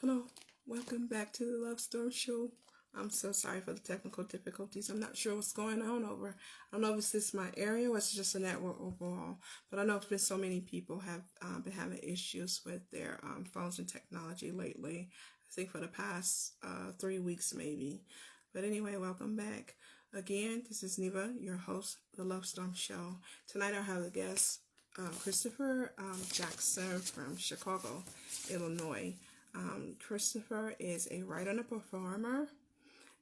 Hello, welcome back to the Love Storm Show. I'm so sorry for the technical difficulties. I'm not sure what's going on over. I don't know if it's just my area or it's just a network overall. But I know it's been so many people have been having issues with their phones and technology lately. I think for the past 3 weeks maybe. But anyway, welcome back. Again, this is Neva, your host of the Love Storm Show. Tonight I have a guest, Christopher Jackson from Chicago, Illinois. Christopher is a writer and a performer,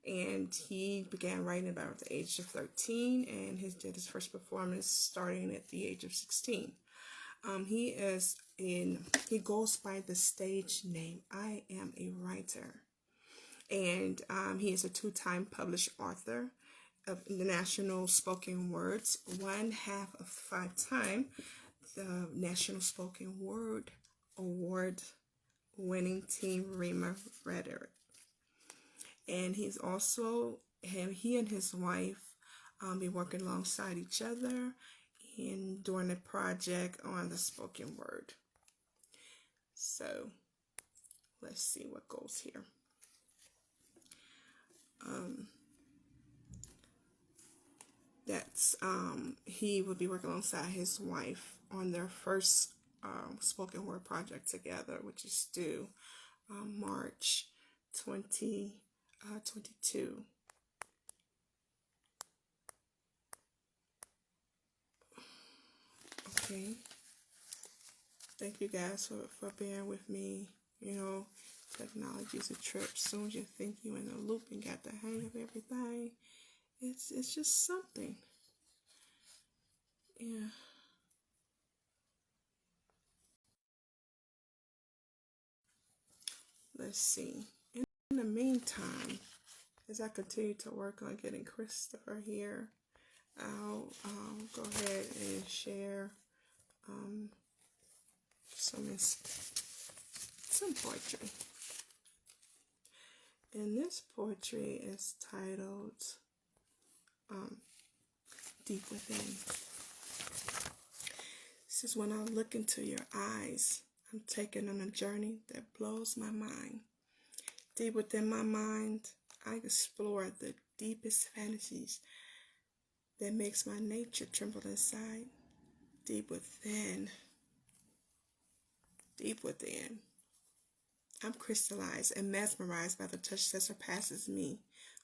and he began writing about the age of 13, and did his first performance starting at the age of 16. He goes by the stage name I Am a Writer, and he is a two-time published author of international spoken words, one half of 5-time the National Spoken Word Award winning team Rima Rhetoric. And he and his wife be working alongside each other and doing a project on the spoken word. So let's see what goes here. He will be working alongside his wife on their first spoken word project together, which is due March 2022. Okay. Thank you guys for bearing with me. You know, technology is a trip. As soon as you think you're in a loop and got the hang of everything, it's just something. Yeah. Let's see. In the meantime, as I continue to work on getting Christopher here, I'll go ahead and share some poetry. And this poetry is titled Deep Within. This is when I look into your eyes, I'm taken on a journey that blows my mind. Deep within my mind, I explore the deepest fantasies that makes my nature tremble inside. Deep within, I'm crystallized and mesmerized by the touch that surpasses me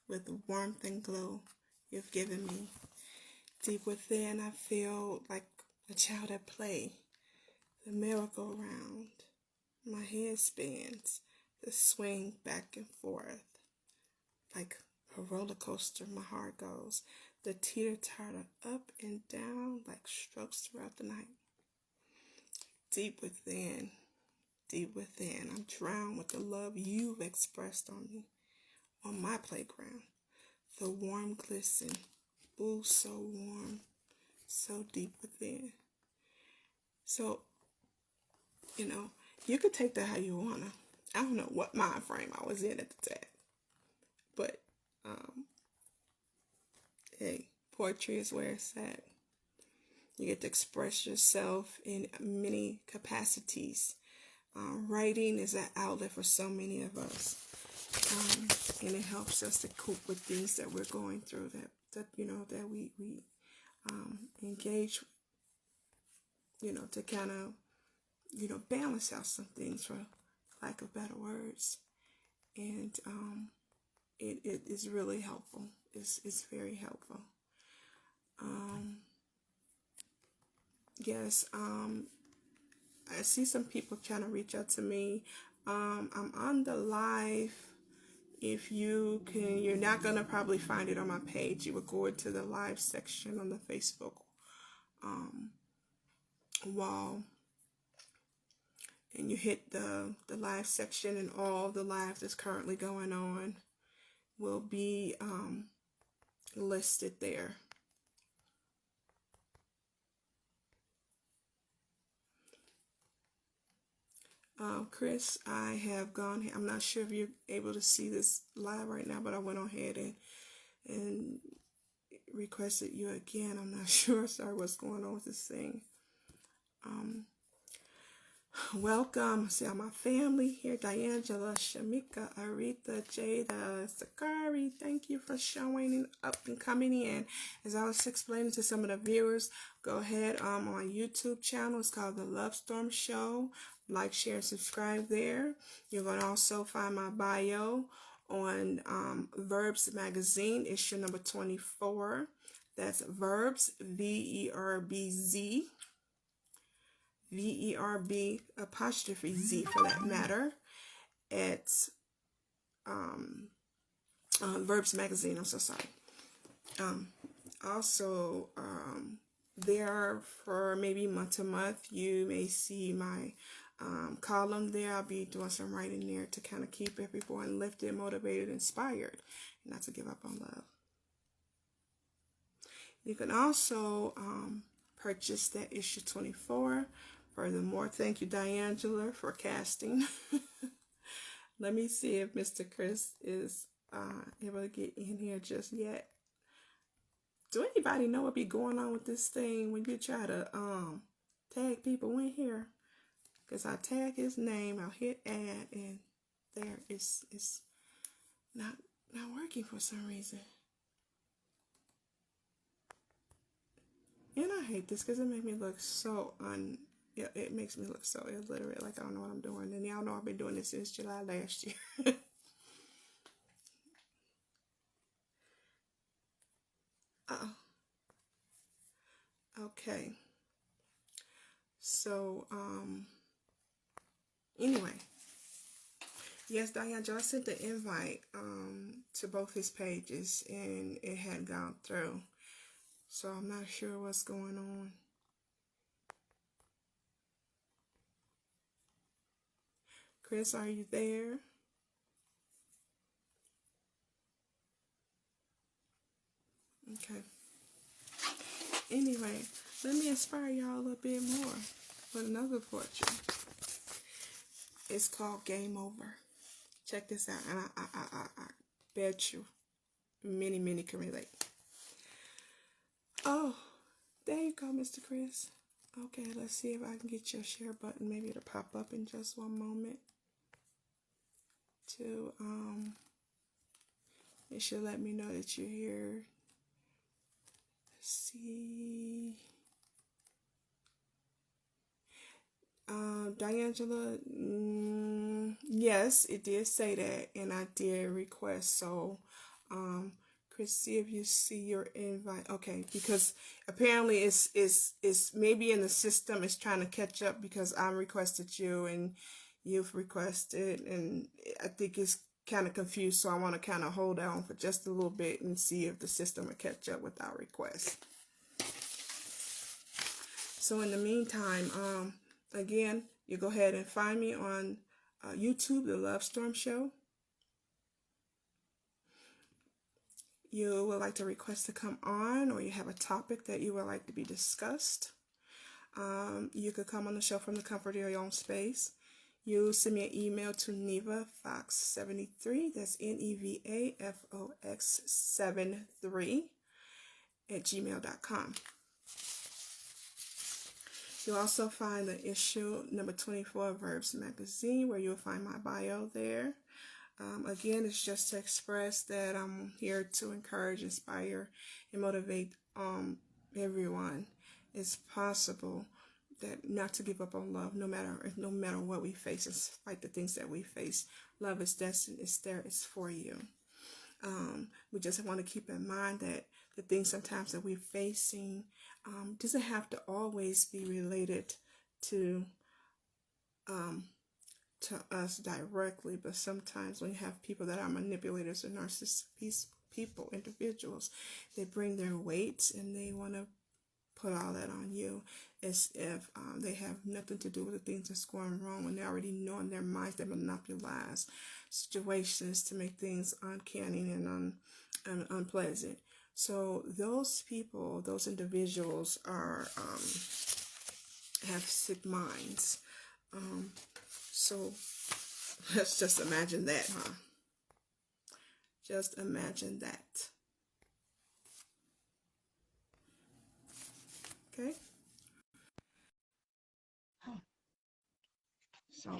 with the warmth and glow you've given me. Deep within, I feel like a child at play. The merry-go-round, my head spins, the swing back and forth. Like a roller coaster, my heart goes. The teeter-totter up and down like strokes throughout the night. Deep within, I'm drowned with the love you've expressed on me, on my playground. The warm glisten, ooh, so warm, so deep within. So, you could take that how you wanna. I don't know what mind frame I was in at the time, but hey, poetry is where it's at. You get to express yourself in many capacities. Writing is an outlet for so many of us, and it helps us to cope with things that we're going through. That we engage. To kind of balance out some things, for lack of better words, and it is really helpful. It's very helpful. Yes. I see some people trying to reach out to me. I'm on the live. If you can, you're not going to probably find it on my page. You would go into the live section on the Facebook wall, and you hit the live section, and all the lives that's currently going on will be listed there. Chris, I have gone. I'm not sure if you're able to see this live right now, but I went on ahead and requested you again. I'm not sure. Sorry, what's going on with this thing. Welcome. See all my family here. Diangela, Shamika, Aretha, Jada, Sakari. Thank you for showing up and coming in. As I was explaining to some of the viewers, go ahead on my YouTube channel. It's called The Love Storm Show. Like, share, subscribe there. You're going to also find my bio on Verbs Magazine, issue number 24. That's Verbs, VERBZ. VERB apostrophe Z for that matter, at Verbs Magazine. I'm so sorry. Also, there for maybe month to month, you may see my column there. I'll be doing some writing there to kind of keep everyone lifted, motivated, inspired, and not to give up on love. You can also purchase that issue 24. Furthermore, thank you, Diangela, for casting. Let me see if Mr. Chris is able to get in here just yet. Do anybody know what be going on with this thing when you try to tag people in here? Because I tag his name, I'll hit add, and there it's not working for some reason. And I hate this because it makes me look so it makes me look so illiterate, like I don't know what I'm doing. And y'all know I've been doing this since July last year. Okay. So, anyway. Yes, Diane, I sent the invite to both his pages, and it had gone through. So I'm not sure what's going on. Chris, are you there? Okay. Anyway, let me inspire y'all a little bit more with another portrait. It's called Game Over. Check this out, and I bet you many can relate. Oh, there you go, Mr. Chris. Okay, let's see if I can get your share button. Maybe it'll pop up in just one moment. It should let me know that you're here. Let's see. Diangela, yes, it did say that, and I did request. So, Chris, see if you see your invite. Okay, because apparently it's maybe in the system it's trying to catch up because I requested you and you've requested, and I think it's kind of confused. So I want to kind of hold on for just a little bit and see if the system will catch up with our request. So in the meantime, again, you go ahead and find me on YouTube, The Love Storm Show. You would like to request to come on, or you have a topic that you would like to be discussed, you could come on the show from the comfort of your own space. You send me an email to NevaFox73, that's NevaFox73 @gmail.com. You'll also find the issue number 24 of Verbs Magazine, where you'll find my bio there. Again, it's just to express that I'm here to encourage, inspire, and motivate everyone. It's possible that not to give up on love, no matter what we face, despite the things that we face. Love is destined. It's there. It's for you. We just want to keep in mind that the things sometimes that we're facing doesn't have to always be related to us directly, but sometimes when you have people that are manipulators or narcissistic individuals, they bring their weight and they want to put all that on you as if they have nothing to do with the things that's going wrong, when they already know in their minds they monopolize situations to make things uncanny and unpleasant. So those people, those individuals are have sick minds. So let's just imagine that, huh? Just imagine that. Okay? So,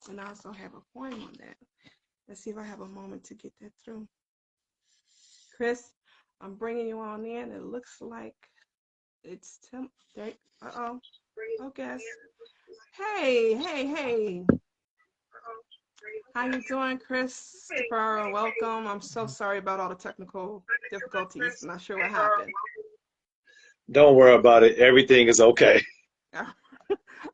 and I also have a poem on that. Let's see if I have a moment to get that through. Chris, I'm bringing you on in. It looks like it's Tim. Uh-oh. Oh, guess. Hey, hey, hey. How you doing, Christopher? Welcome. I'm so sorry about all the technical difficulties. Not sure what happened. Don't worry about it. Everything is okay.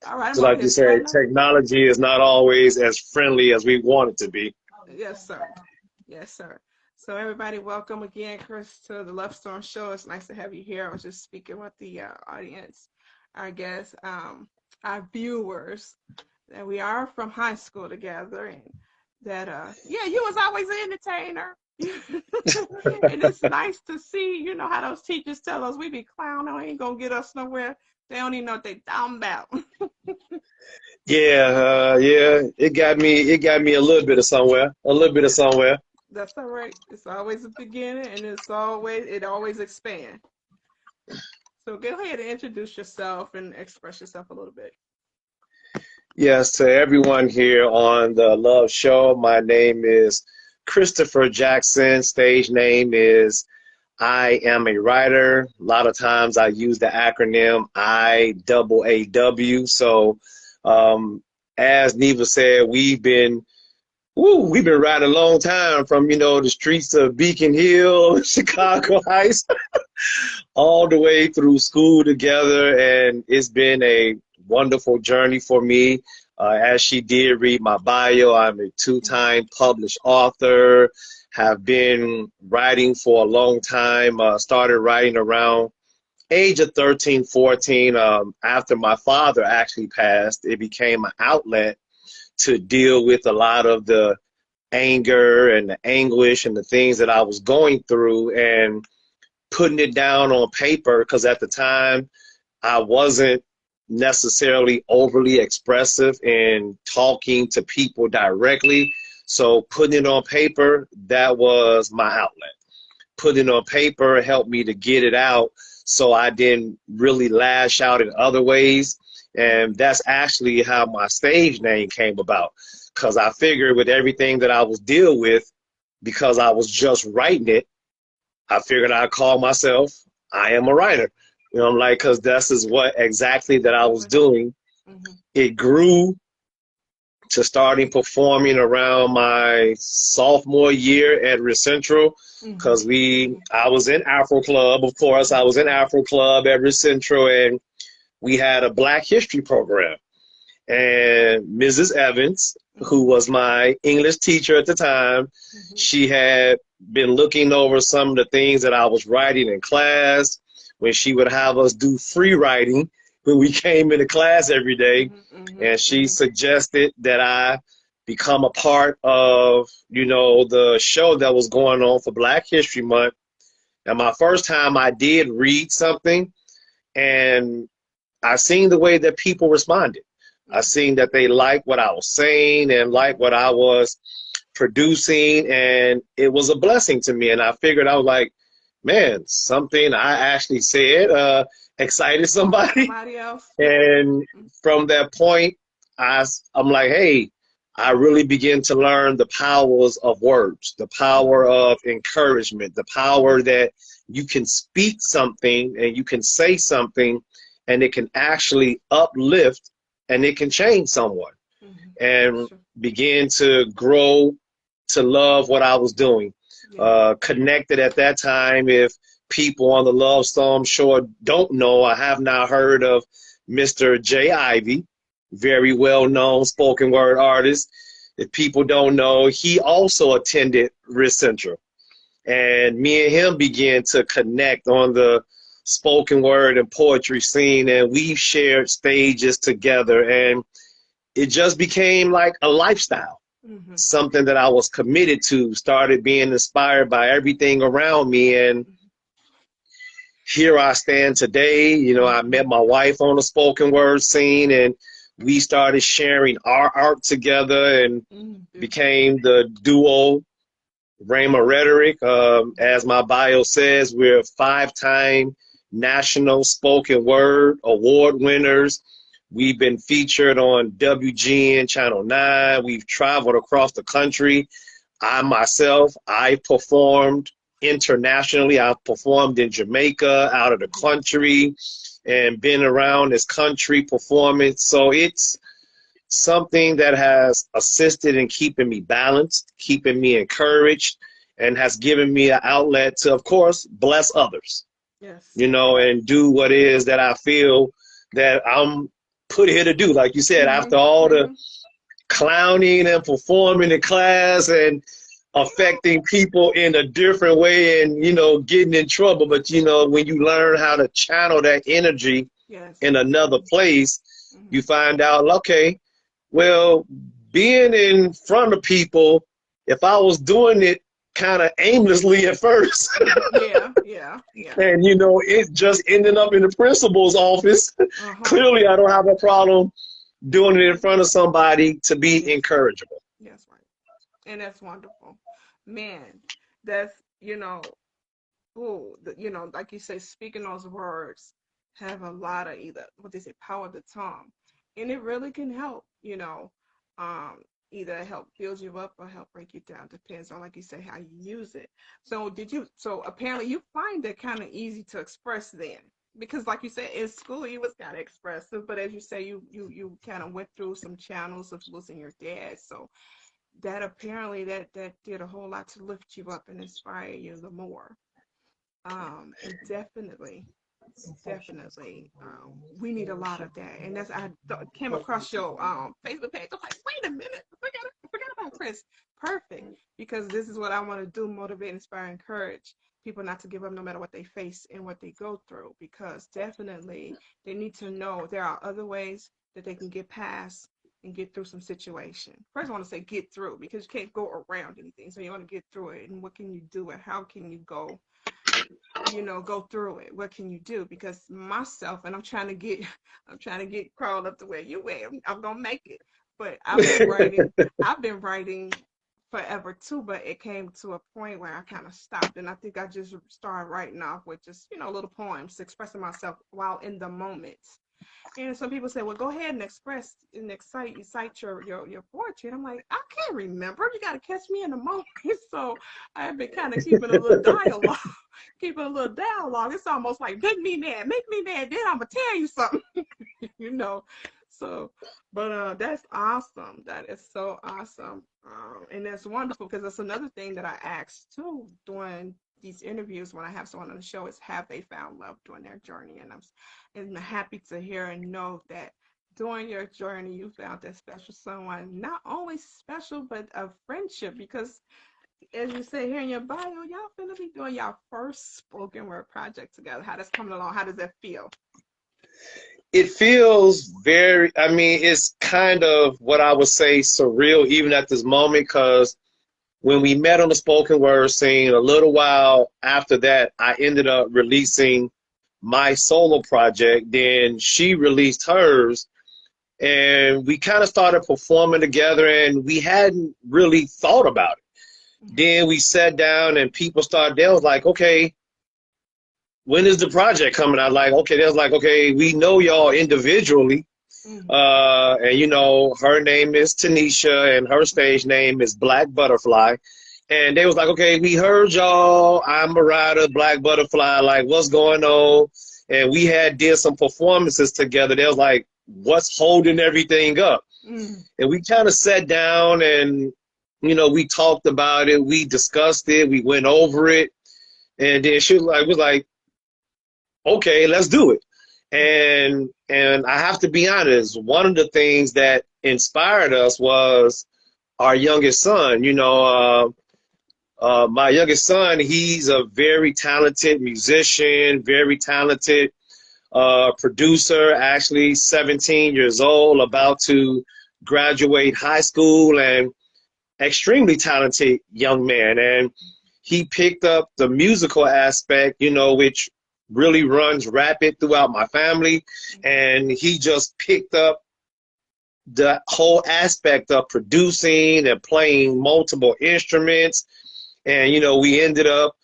All right, I'm So over like here you said, setting up. technology is not always as friendly as we want it to be. Yes, sir. Yes, sir. So everybody, welcome again, Chris, to the Love Storm Show. It's nice to have you here. I was just speaking with the audience, our guests, our viewers, that we are from high school together, and that yeah, you was always an entertainer. And it's nice to see, you know, how those teachers tell us we be clowning, ain't gonna get us nowhere. They don't even know what they talking about. Yeah. It got me a little bit of somewhere. A little bit of somewhere. That's all right. It's always a beginning, and it always expands. So go ahead and introduce yourself and express yourself a little bit. Yes, to everyone here on the Love Show, my name is Christopher Jackson. Stage name is I am a writer. A lot of times I use the acronym IAAW. So, um, as Neva said, we've been riding a long time from, the streets of Beacon Hill, Chicago Heights, all the way through school together. And it's been a wonderful journey for me. As she did read my bio, I'm a two-time published author, have been writing for a long time, started writing around age of 13, 14. After my father actually passed, it became an outlet to deal with a lot of the anger and the anguish and the things that I was going through, and putting it down on paper, because at the time I wasn't necessarily overly expressive in talking to people directly. So putting it on paper, that was my outlet. Putting it on paper helped me to get it out so I didn't really lash out in other ways. And that's actually how my stage name came about. Because I figured with everything that I was dealing with, because I was just writing it, I figured I'd call myself I am a writer. I'm like, because this is what exactly that I was doing. Mm-hmm. It grew to starting performing around my sophomore year at Riss Central, because I was in Afro Club, of course. I was in Afro Club at Riss Central, and we had a Black History program. And Mrs. Evans, who was my English teacher at the time, she had been looking over some of the things that I was writing in class, when she would have us do free writing when we came into class every day. And she suggested that I become a part of, the show that was going on for Black History Month. And my first time I did read something, and I seen the way that people responded. I seen that they liked what I was saying and liked what I was producing, and it was a blessing to me. And I figured, I was like, man, something I actually said excited somebody. Somebody else. And from that point, I'm like, hey, I really begin to learn the powers of words, the power of encouragement, the power that you can speak something and you can say something and it can actually uplift and it can change someone. And begin to grow to love what I was doing. Connected at that time, if people on the Love Storm Show don't know, I have now heard of Mr. J. Ivy, very well-known spoken word artist. If people don't know, he also attended Riss Central. And me and him began to connect on the spoken word and poetry scene, and we shared stages together, and it just became like a lifestyle. Something that I was committed to, started being inspired by everything around me. And here I stand today. I met my wife on the spoken word scene, and we started sharing our art together and became the duo Rhema Rhetoric. As my bio says, we're 5-time national spoken word award winners. We've been featured on WGN Channel 9. We've traveled across the country. I performed internationally. I've performed in Jamaica, out of the country, and been around this country performing. So it's something that has assisted in keeping me balanced, keeping me encouraged, and has given me an outlet to, of course, bless others, Yes. you know, and do what it is that I feel that I'm put here to do. Like you said, Mm-hmm. after all the Mm-hmm. clowning and performing in class and affecting people in a different way and, you know, getting in trouble. But, you know, when you learn how to channel that energy Yes. in another place, you Mm-hmm. find out, okay, well, being in front of people, if I was doing it kind of aimlessly at first, Yeah. Yeah. Yeah. and you know, it just ended up in the principal's office, Uh-huh. clearly I don't have a problem doing it in Mm-hmm. front of somebody to be Yes. incorrigible. Yes, right. And that's wonderful. Man, that's, like you say, speaking those words have a lot of either what they say, power of the tongue. And it really can help, um, either help build you up or help break you down. Depends on, like you say, how you use it. So apparently you find it kind of easy to express then. Because like you said, in school you was kind of expressive, but as you say, you kind of went through some channels of losing your dad. So that apparently that did a whole lot to lift you up and inspire you the more. And definitely, we need a lot of that. And came across your Facebook page. I'm like, wait a minute, I forgot about Chris. Perfect, because this is what I want to do: motivate, inspire, encourage people not to give up no matter what they face and what they go through. Because definitely, they need to know there are other ways that they can get past and get through some situation. First, I want to say get through because you can't go around anything. So you want to get through it, and what can you do, and how can you go through it. What can you do? Because myself, and I'm trying to get crawled up to where you at. I'm gonna make it. But I've been writing forever too, but it came to a point where I kind of stopped, and I think I just started writing off with just little poems, expressing myself while in the moment. And some people say, well, go ahead and express and cite your poetry. And I'm like, I can't remember. You got to catch me in the moment. So I've been kind of keeping a little dialogue, keeping a little dialogue. It's almost like, make me mad. Then I'm going to tell you something, you know. So, but that's awesome. That is so awesome. And that's wonderful because that's another thing that I asked too during these interviews when I have someone on the show is have they found love during their journey? And I'm happy to hear and know that during your journey you found that special someone, not only special but a friendship because as you say here in your bio, y'all finna be doing y'all first spoken word project together. How that's coming along? How does that feel? It feels very, I mean, it's kind of what I would say surreal even at this moment because when we met on the spoken word scene, a little while after that, I ended up releasing my solo project. Then she released hers, and we kind of started performing together, and we hadn't really thought about it. Then we sat down, and people started, they was like, okay, when is the project coming out? Like, okay, they was like, okay, we know y'all individually. Mm-hmm. And you know, her name is Tanisha and her stage name is Black Butterfly. And they was like, okay, we heard y'all. I'm a rider, Black Butterfly. Like, what's going on? And we had did some performances together. They was like, what's holding everything up? Mm-hmm. And we kind of sat down and, you know, we talked about it. We discussed it. We went over it. And then she was like, okay, let's do it. And I have to be honest, one of the things that inspired us was our youngest son. My youngest son, he's a very talented musician, very talented producer, actually 17 years old, about to graduate high school, and extremely talented young man. And he picked up the musical aspect, you know, which really runs rapid throughout my family. And he just picked up the whole aspect of producing and playing multiple instruments. And, you know, we ended up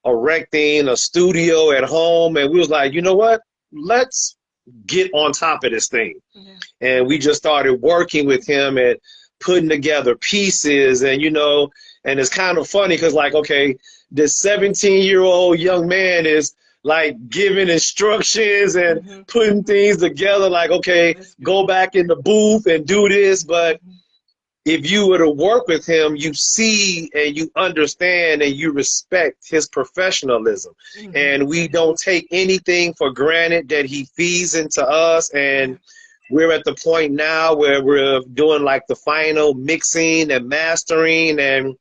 erecting a studio at home. And we was like, you know what? Let's get on top of this thing. Yeah. And we just started working with him and putting together pieces. And, you know, and it's kind of funny because, like, okay, this 17-year-old young man is like giving instructions and Mm-hmm. putting things together, like, okay, That's go beautiful. back in the booth and do this. But Mm-hmm. if you were to work with him, you see and you understand and you respect his professionalism. Mm-hmm. And we don't take anything for granted that he feeds into us. Yeah. And we're at the point now where we're doing like the final mixing and mastering. And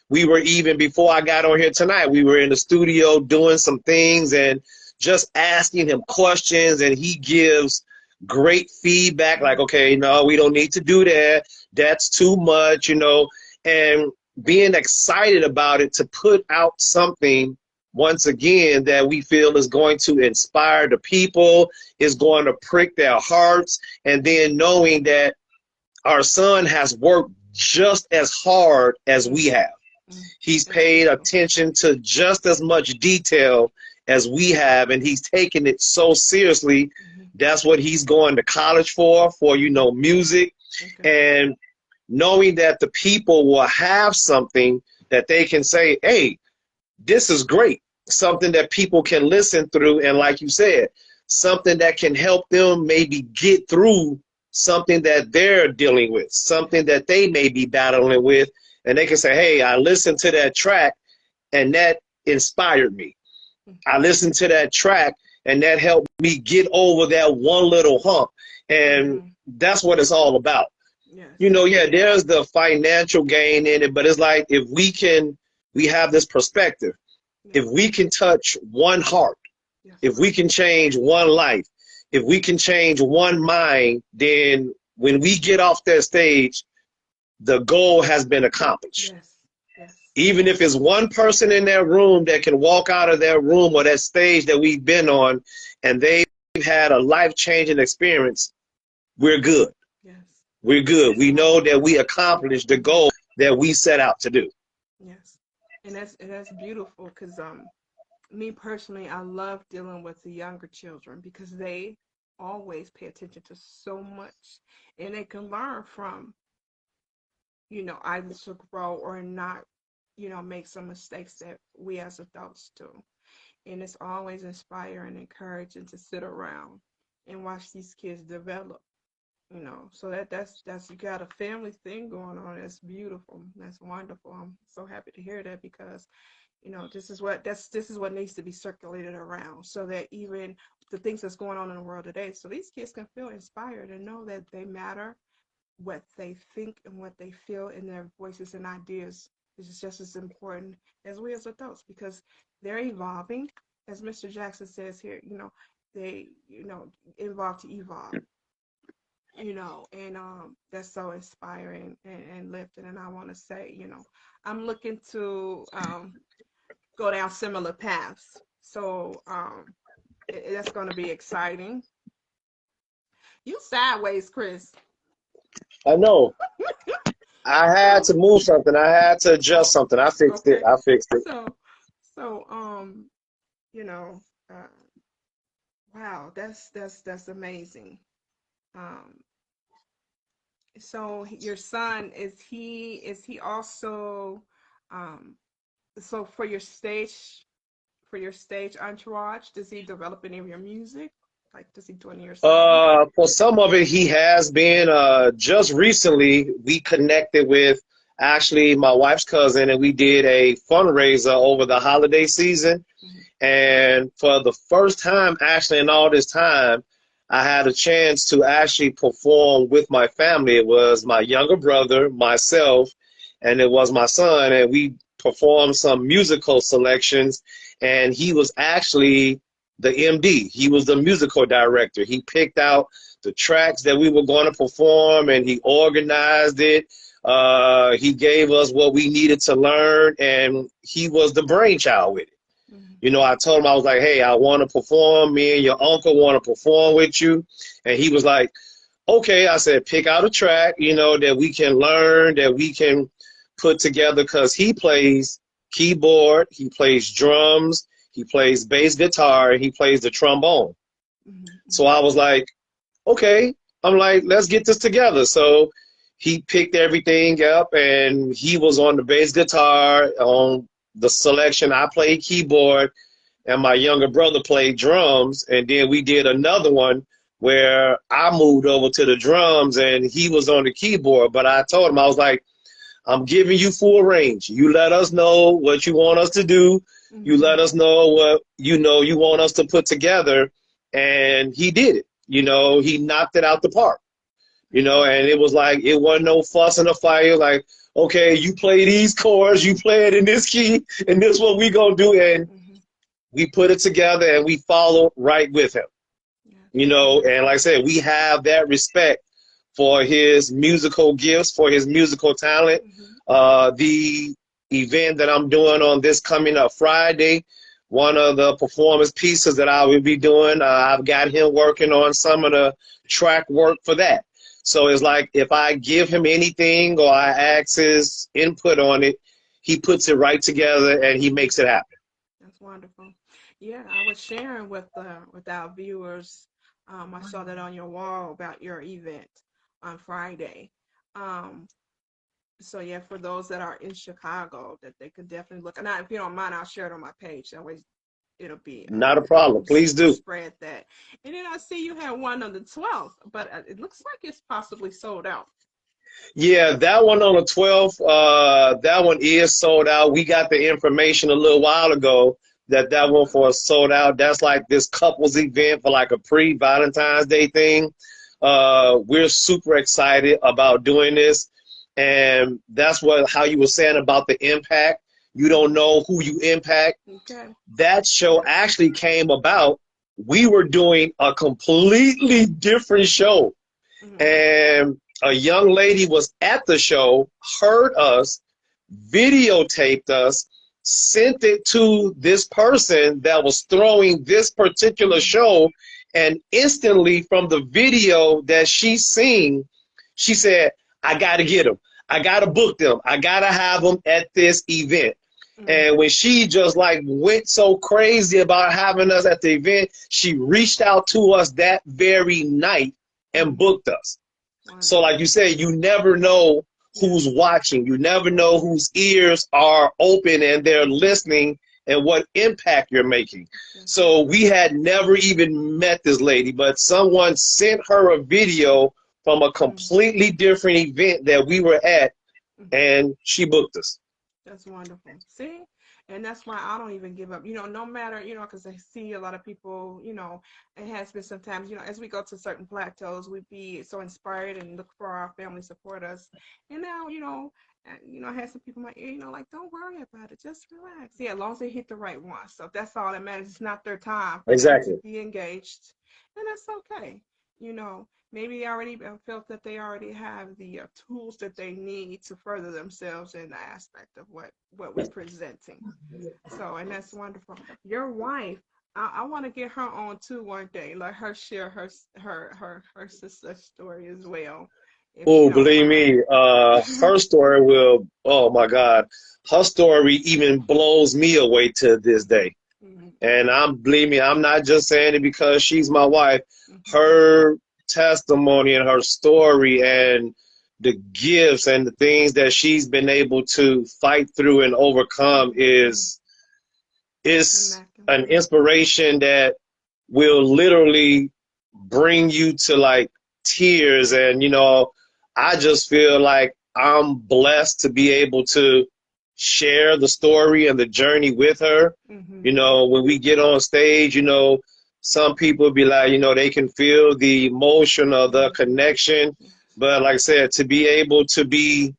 we were, even before I got on here tonight, we were in the studio doing some things and just asking him questions, and he gives great feedback, like, okay, no, we don't need to do that, that's too much, you know. And being excited about it to put out something once again that we feel is going to inspire the people, is going to prick their hearts, and then knowing that our son has worked just as hard as we have. Mm-hmm. He's That's paid beautiful. attention to just as much detail as we have, and he's taken it so seriously. Mm-hmm. That's what he's going to college for, you know, music. Okay. And knowing that the people will have something that they can say, hey, this is great. Something that people can listen through. And like you said, something that can help them maybe get through something that they're dealing with, something that they may be battling with. And they can say, hey, I listened to that track and that inspired me. I listened to that track and that helped me get over that one little hump. And Mm-hmm. that's what it's all about. You Yes. know, yeah, there's the financial gain in it, but it's like, if we have this perspective. Yeah. If we can touch one heart, Yes, if Lord. we can change one life, if we can change one mind, then when we get off that stage, the goal has been accomplished. Yes. Yes. Even if it's one person in that room that can walk out of that room or that stage that we've been on and they've had a life-changing experience, we're good. Yes. We're good. That's We know wonderful. that we accomplished the goal that we set out to do. Yes. And that's beautiful because me personally, I love dealing with the younger children because they always pay attention to so much and they can learn from, either to grow or not, make some mistakes that we as adults do. And it's always inspiring and encouraging to sit around and watch these kids develop. So that's you got a family thing going on. That's beautiful. That's wonderful. I'm so happy to hear that because this is what needs to be circulated around so that even the things that's going on in the world today, so these kids can feel inspired and know that they matter, what they think and what they feel, and their voices and ideas is just as important as we as adults because they're evolving, as Mr. Jackson says here. They evolve to evolve. And that's so inspiring and lifting. And I want to say, I'm looking to go down similar paths. So that's going to be exciting. You sideways, Chris. I know. I had So, to move something. I had to adjust oh, something. I fixed it. okay. I fixed it. So, so, you know, uh, wow, that's amazing. Um, so your son, is he also, um, so for your stage entourage, does he develop any of your music? Like, does he do any of your songs? For some of it, he has been. Just recently, we connected with actually my wife's cousin, and we did a fundraiser over the holiday season. Mm-hmm. And for the first time, actually, in all this time, I had a chance to actually perform with my family. It was my younger brother, myself, and it was my son, and we performed some musical selections. And he was actually the MD. He was the musical director. He picked out the tracks that we were going to perform, and he organized it. He gave us what we needed to learn, and he was the brainchild with it. Mm-hmm. You know, I told him, I was like, hey, I want to perform. Me and your uncle want to perform with you. And he was like, okay. I said, pick out a track, that we can learn, that we can put together, because he plays keyboard, he plays drums, he plays bass guitar, and he plays the trombone. Mm-hmm. So I was like, okay. I'm like, let's get this together. So he picked everything up, and he was on the bass guitar on the selection. I played keyboard, and my younger brother played drums. And then we did another one where I moved over to the drums and he was on the keyboard. But I told him, I was like, I'm giving you full range. You let us know what you want us to do. You let us know what you want us to put together. And he did it. He knocked it out the park. And it was like, it wasn't no fuss and a fight. Like, okay, you play these chords, you play it in this key, and this is what we gonna do. And we put it together and we followed right with him. And like I said, we have that respect for his musical gifts, for his musical talent. The event that I'm doing on this coming up Friday, one of the performance pieces that I will be doing, I've got him working on some of the track work for that. So it's like, if I give him anything or I ask his input on it, he puts it right together and he makes it happen. That's wonderful. Yeah, I was sharing with our viewers. I saw that on your wall about your event on Friday. Um, so yeah, for those that are in Chicago, that they could definitely look. And if you don't mind, I'll share it on my page. That way, it'll be Not a problem. Please do. Spread that. And then I see you have one on the 12th, but it looks like it's possibly sold out. Yeah, that one on the 12th, that one is sold out. We got the information a little while ago that one for sold out. That's like this couples event for like a pre-Valentine's Day thing. We're super excited about doing this. And that's how you were saying about the impact. You don't know who you impact. Okay. That show actually came about. We were doing a completely different show. And a young lady was at the show, heard us, videotaped us, sent it to this person that was throwing this particular show, and instantly from the video that she seen, she said, I got to get them. I got to book them. I got to have them at this event. And when she just like went so crazy about having us at the event, she reached out to us that very night and booked us. So like you said, you never know who's watching. You never know whose ears are open and they're listening and what impact you're making. So we had never even met this lady, but someone sent her a video from a completely different event that we were at, and she booked us. That's wonderful. See? And that's why I don't even give up. No matter, because I see a lot of people, it has been sometimes, as we go to certain plateaus, we be so inspired and look for our family support us. And now, I had some people in my ear, like, don't worry about it. Just relax. Yeah, as long as they hit the right one. So that's all that matters. It's not their time for them to be engaged. And that's okay. Maybe they already felt that they already have the tools that they need to further themselves in the aspect of what we're presenting. So, and that's wonderful. Your wife, I want to get her on too one day. Let her share her success story as well. Oh, believe me, her story will. Oh my God, her story even blows me away to this day. And believe me, I'm not just saying it because she's my wife. Her testimony and her story and the gifts and the things that she's been able to fight through and overcome is an inspiration that will literally bring you to like tears. And I just feel like I'm blessed to be able to share the story and the journey with her. When we get on stage, some people be like, they can feel the emotion of the connection. But like I said, to be able to be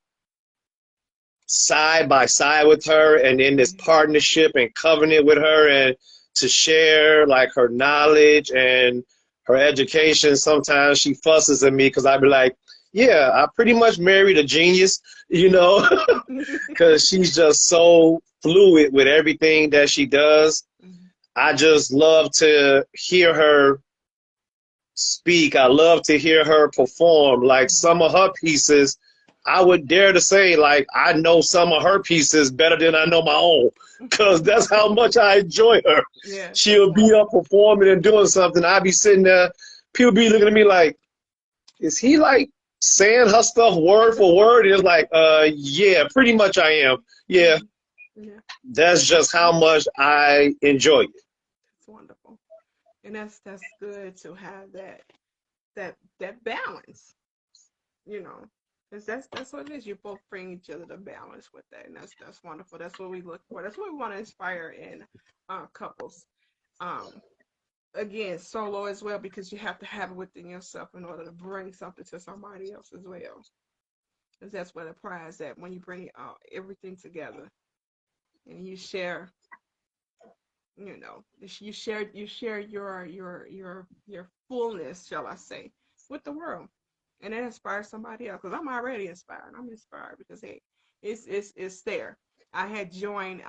side by side with her and in this partnership and covenant with her, and to share like her knowledge and her education, sometimes she fusses at me because I be like, yeah, I pretty much married a genius, because she's just so fluid with everything that she does. I just love to hear her speak. I love to hear her perform. Like some of her pieces I would dare to say, like, I know some of her pieces better than I know my own, because that's how much I enjoy her. Yes, that's She'll be awesome. up performing and doing something. I'd be sitting there, people be looking at me like, is he like saying her stuff word for word? It's like, yeah, pretty much I am. Yeah, Mhm. Yeah, that's just how much I enjoy it. it's wonderful, and that's good to have that balance. You know, because that's what it is. You both bring each other to balance with that, and that's wonderful. That's what we look for. That's what we want to inspire in couples. Um, Again, solo as well, because you have to have it within yourself in order to bring something to somebody else as well. Because that's where the prize at when you bring everything together and you share. You know, you share your fullness, shall I say, with the world, and it inspires somebody else. Because I'm already inspired. I'm inspired because hey, it's there. I had joined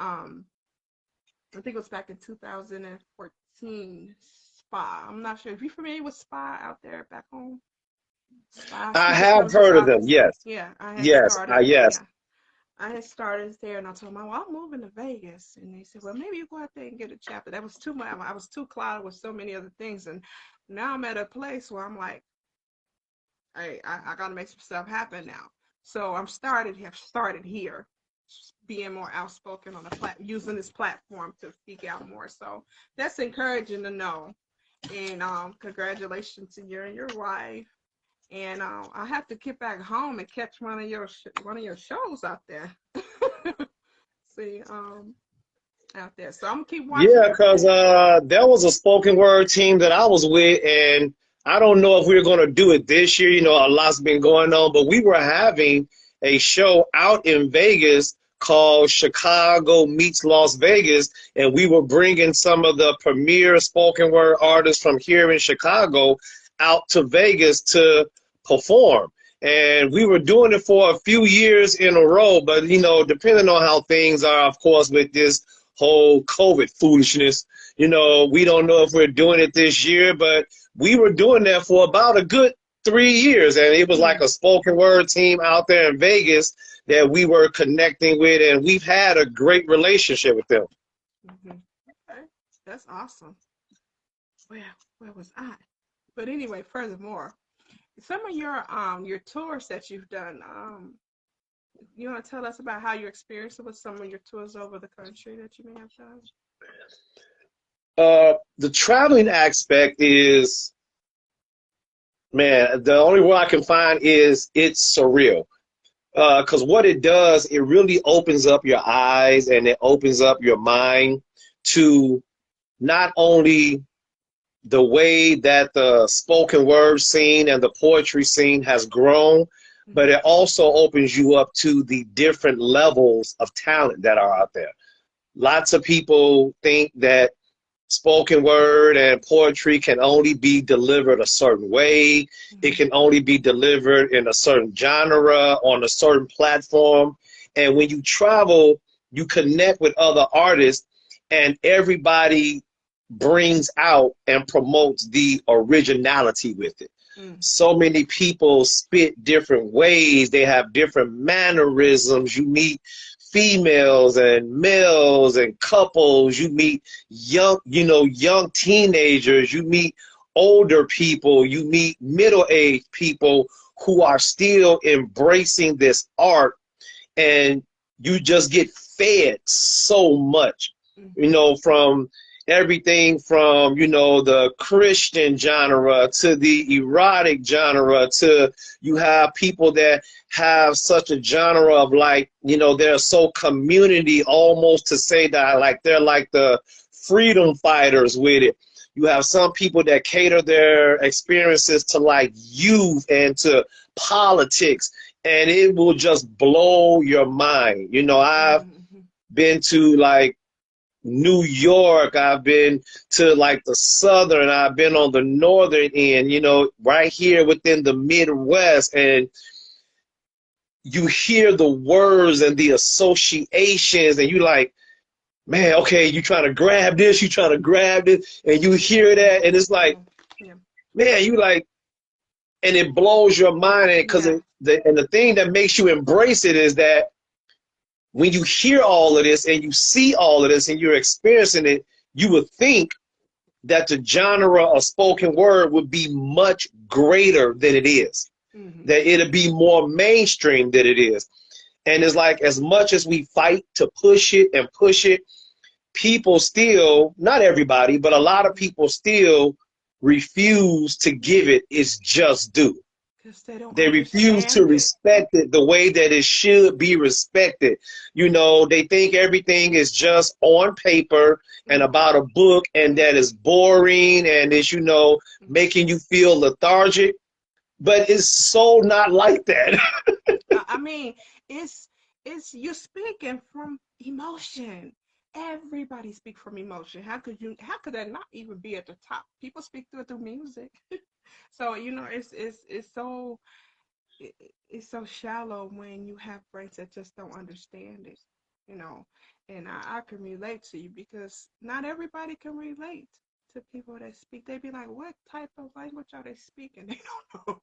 I think it was back in 2014 Spa. I'm not sure if you're familiar with Spa out there back home. Spa I Secret have Services heard of them. Office. Yes, Yeah, I had yes, started. yes. Yeah, I had started there, and I told them, "Well, I'm moving to Vegas," and they said, "Well, maybe you go out there and get a chapter." That was too much. I was too clouded with so many other things, and now I'm at a place where I'm like, "Hey, I got to make some stuff happen now." So have started here, being more outspoken on using this platform to speak out more. So that's encouraging to know. And congratulations to you and your wife. And I have to get back home and catch one of your shows out there. See, out there. So I'm gonna keep watching Yeah, you. because there was a spoken word team that I was with, and I don't know if we're going to do it this year. You know, a lot's been going on, but we were having a show out in Vegas called Chicago Meets Las Vegas, and we were bringing some of the premier spoken word artists from here in Chicago out to Vegas to perform. And we were doing it for a few years in a row, but you know, depending on how things are, of course, with this whole COVID foolishness. You know, we don't know if we're doing it this year, but we were doing that for about a good 3 years. And it was like Mm, a spoken word team out there in Vegas that we were connecting with, and we've had a great relationship with them. mm-hmm. Okay, that's awesome. Well, where was I? But anyway, furthermore, some of your tours that you've done, you want to tell us about how your experience with some of your tours over the country that you may have done? The traveling aspect is, man, the only word I can find is it's surreal. Because what it does, it really opens up your eyes and it opens up your mind to not only the way that the spoken word scene and the poetry scene has grown, but Mm-hmm. it also opens you up to the different levels of talent that are out there. Lots of people think that spoken word and poetry can only be delivered a certain way. It Mm-hmm. can only be delivered in a certain genre on a certain platform. And when you travel, you connect with other artists, and everybody brings out and promotes the originality with it. Mm-hmm. So many people spit different ways, they have different mannerisms. You meet females and males and couples, you meet young teenagers, you meet older people, you meet middle-aged people who are still embracing this art, and you just get fed so much, Mm-hmm. from everything from, the Christian genre to the erotic genre, to you have people that have such a genre of, like, they're so community, almost to say that like they're like the freedom fighters with it. You have some people that cater their experiences to like youth and to politics, and it will just blow your mind. I've Mm-hmm. been to like New York, I've been to like the southern, I've been on the northern end, right here within the Midwest, and you hear the words and the associations, and you like, man, okay, you trying to grab this, you trying to grab this, and you hear that, and it's like, Mm-hmm. Yeah. man, you like, and it blows your mind. And because Yeah. the thing that makes you embrace it is that when you hear all of this and you see all of this and you're experiencing it, you would think that the genre of spoken word would be much greater than it is, Mm-hmm. that it'll be more mainstream than it is. And it's like as much as we fight to push it and push it, people still, not everybody, but a lot of people still refuse to give it its just due. Because they don't They refuse to understand it. respect it the way that it should be respected. You know, they think everything is just on paper and Mm-hmm. about a book, and that is boring and is, making you feel lethargic. But it's so not like that. I mean, it's it's you speaking from emotion. Everybody speak from emotion. How could that not even be at the top? People speak through music. So, it's so it's so shallow when you have brains that just don't understand it, you know. And I can relate to you because not everybody can relate to people that speak. They be like, what type of language are they speaking? They don't know.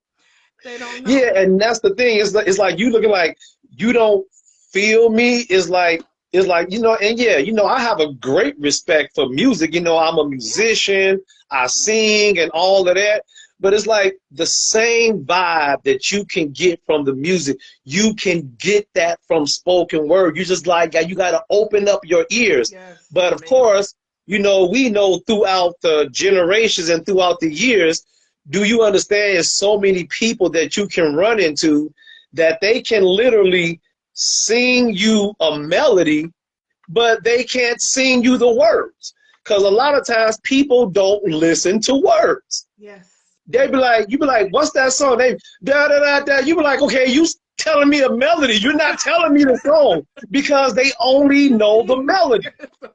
They don't Yeah, know. and that's the thing. It's like you looking like you don't feel me. It's like and yeah, I have a great respect for music. I'm a Yeah. musician. I sing and all of that. But it's like the same vibe that you can get from the music, you can get that from spoken word. You just like you got to open up your ears. Yes, But of amen. course, we know throughout the generations and throughout the years, do you understand? There's so many people that you can run into that they can literally sing you a melody, but they can't sing you the words. Because a lot of times people don't listen to words. Yes, They be like, you be like, what's that song? They da da da da. You be like, okay, you telling me a melody. You're not telling me the song because they only know the melody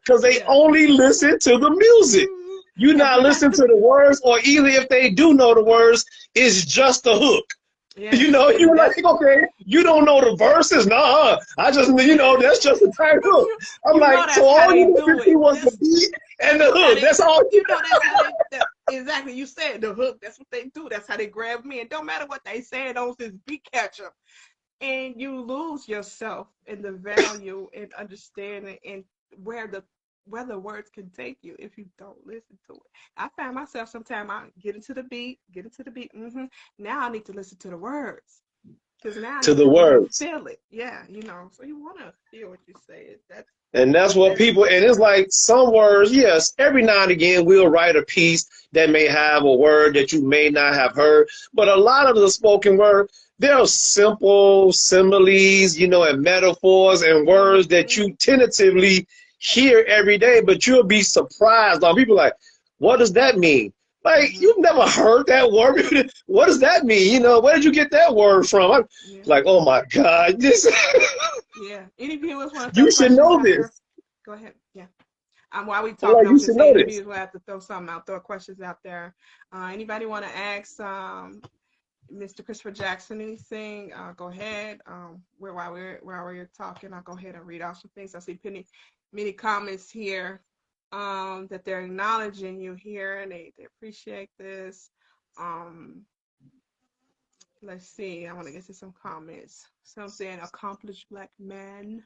because they yeah. only listen to the music. Mhm. You not But that's listen the to the words, or either if they do know the words, it's just a hook. yes, You're like, that's okay, you don't know the verses. Nah, I just, that's just a tight but hook. I'm you like, know so that's how all they you do listen to it. was the This beat and the That's how hook. they That's all. that's how that exactly you said the hook. That's what they do. That's how they grab me. And don't matter what they say, those is beat catcher. And you lose yourself in the value and understanding and where the words can take you if you don't listen to it. I find myself sometimes I get into the beat. Now I need to listen to the words because now I To need the to really words. feel it. Yeah, so you want to feel what you say. And that's That's what very people, and it's important. like some words, yes, every now and again we'll write a piece that may have a word that you may not have heard. But a lot of the spoken word, there are simple similes, and metaphors and words that you Hmm. tentatively hear every day, but you'll be surprised on people like, what does that mean? Like, Hmm. you've never heard that word. What does that mean? Where did you get that word from? I'm Yeah. like, oh my God, this, Yeah. Any viewers want to throw you should questions know out there? this. Go ahead. Yeah. While we I'm talking, like, I you was just should saying know any this. viewers will have to throw something out, throw questions out there. Anybody want to ask Mr. Christopher Jackson anything? Go ahead. While we're talking, I'll go ahead and read off some things. I see many comments here that they're acknowledging you here and they appreciate this. Um, let's see. I want to get to some comments. Some saying accomplished black man.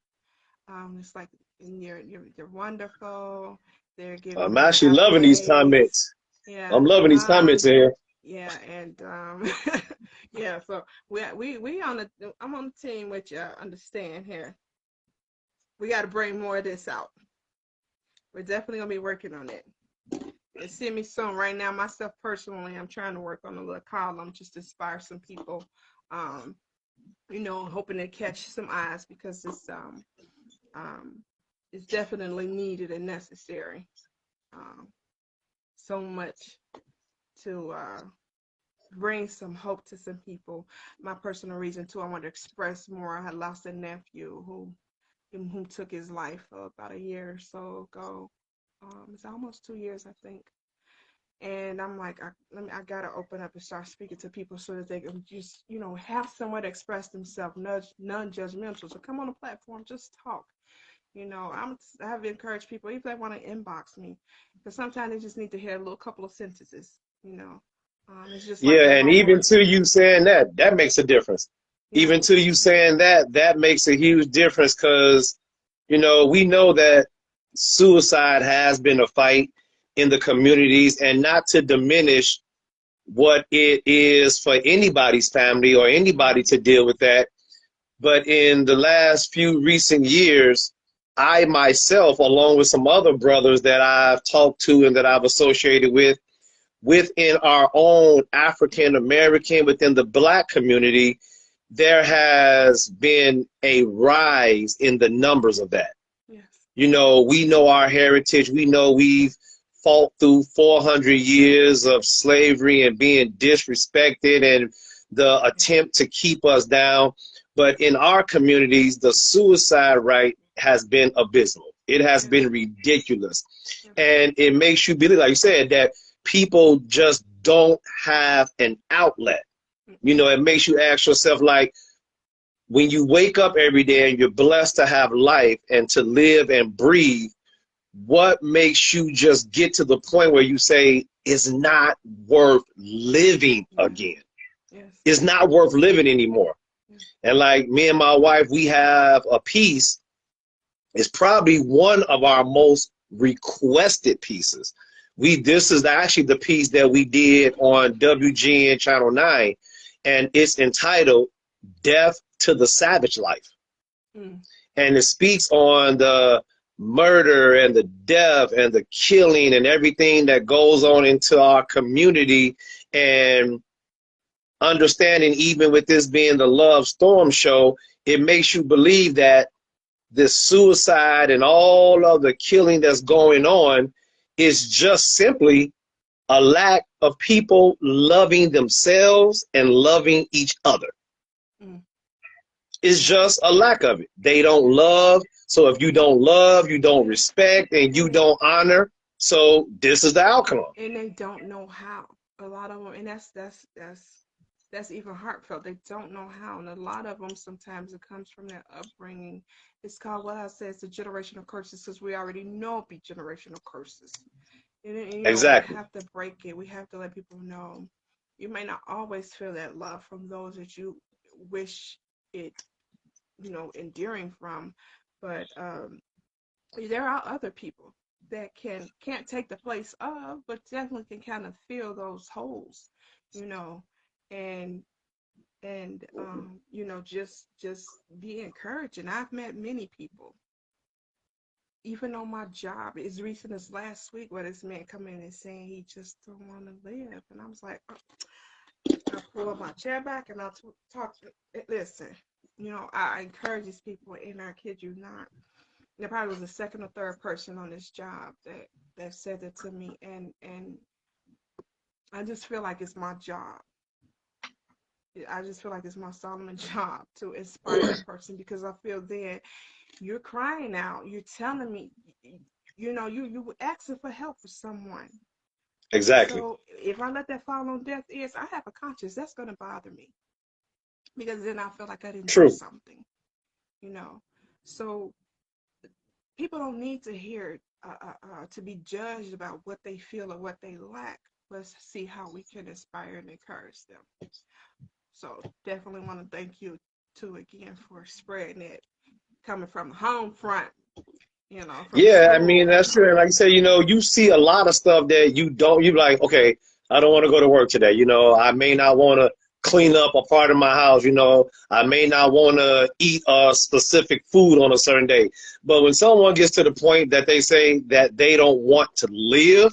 It's like you're wonderful. They're I'm giving you actually loving these accolades. comments. Yeah. I'm loving these comments in here. Yeah, and yeah. So we on the I'm on the team with you. Understand here. We got to bring more of this out. We're definitely gonna be working on it. And send me some right now. Myself personally, I'm trying to work on a little column just to inspire some people. Um, hoping to catch some eyes because um, it's definitely needed and necessary. Um, so much to bring some hope to some people. My personal reason too, I want to express more. I had lost a nephew who took his life about a year or so ago. It's almost 2 years, I think. And I'm like, I gotta open up and start speaking to people so that they can just, have somewhere to express themselves, non-judgmental. So come on the platform, just talk. I have encouraged people, if they want to inbox me, because sometimes they just need to hear a little couple of sentences, you know. It's just like Yeah, with and my even work. to you saying that, that makes a difference. Yeah. Even to you saying that, that makes a huge difference because, you know, we know that suicide has been a fight in the communities, and not to diminish what it is for anybody's family or anybody Mm-hmm. to deal with that. But in the last few recent years, I myself, along with some other brothers that I've talked to and that I've associated with, within our own African American, within the Black community, there has been a rise in the numbers of that. Yes. You know, we know our heritage. We know we've fought through 400 years of slavery and being disrespected and the Yeah. attempt to keep us down. But in our communities, the suicide rate has been abysmal. It has Yes. been ridiculous. Yes. And it makes you believe, like you said, that people just don't have an outlet. You Mm-mm. know, it makes you ask yourself, like, when you wake up every day and you're blessed to have life and to live and breathe, what makes you just get to the point where you say it's not worth living Yeah. again? Yes. It's not worth living anymore. Yeah. And like me and my wife, we have a piece. It's probably one of our most requested pieces. This is actually the piece that we did on WGN Channel 9, and it's entitled Death to the Savage Life. Mm. And it speaks on the murder and the death and the killing and everything that goes on into our community, and understanding, even with this being the Love Storm show, it makes you believe that this suicide and all of the killing that's going on is just simply a lack of people loving themselves and loving each other. Mm. It's Yeah. just a lack of it. They don't love. So if you don't love, you don't Yeah. respect, and And you don't honor. So this is the outcome. they don't know how. A lot of them, and that's even heartfelt. They don't know how, and a lot of them sometimes it comes from their upbringing. It's called what I said. It's the generational curses because we already know it be generational curses. And we Exactly. have to break it. We have to let people know. You may not always feel that love from those that you wish it, endearing from, but there are other people that can't take the place of, but definitely can kind of fill those holes, you know, and just be encouraging. I've met many people, even on my job, as recent as last week, where this man come in and saying he just don't want to live, and I was like, I pull up my chair back and I talk. Listen, I encourage these people, and I kid you not. There probably was the second or third person on this job that said that to me, and I just feel like it's my job. I just feel like it's my Solomon job to inspire a person, because I feel then you're crying out, you're telling me, you asking for help for someone. Exactly. So if I let that fall on deaf ears, I have a conscience that's gonna bother me, because then I feel like I didn't do True. something, you know. So people don't need to hear to be judged about what they feel or what they lack. Let's see how we can inspire and encourage them. So definitely want to thank you too again for spreading it, coming from the home front, from Yeah, I mean, school, that's true. And like I say, you see a lot of stuff that you like, okay, I don't want to go to work today. I may not want to clean up a part of my house. I may not want to eat a specific food on a certain day. But when someone gets to the point that they say that they don't want to live,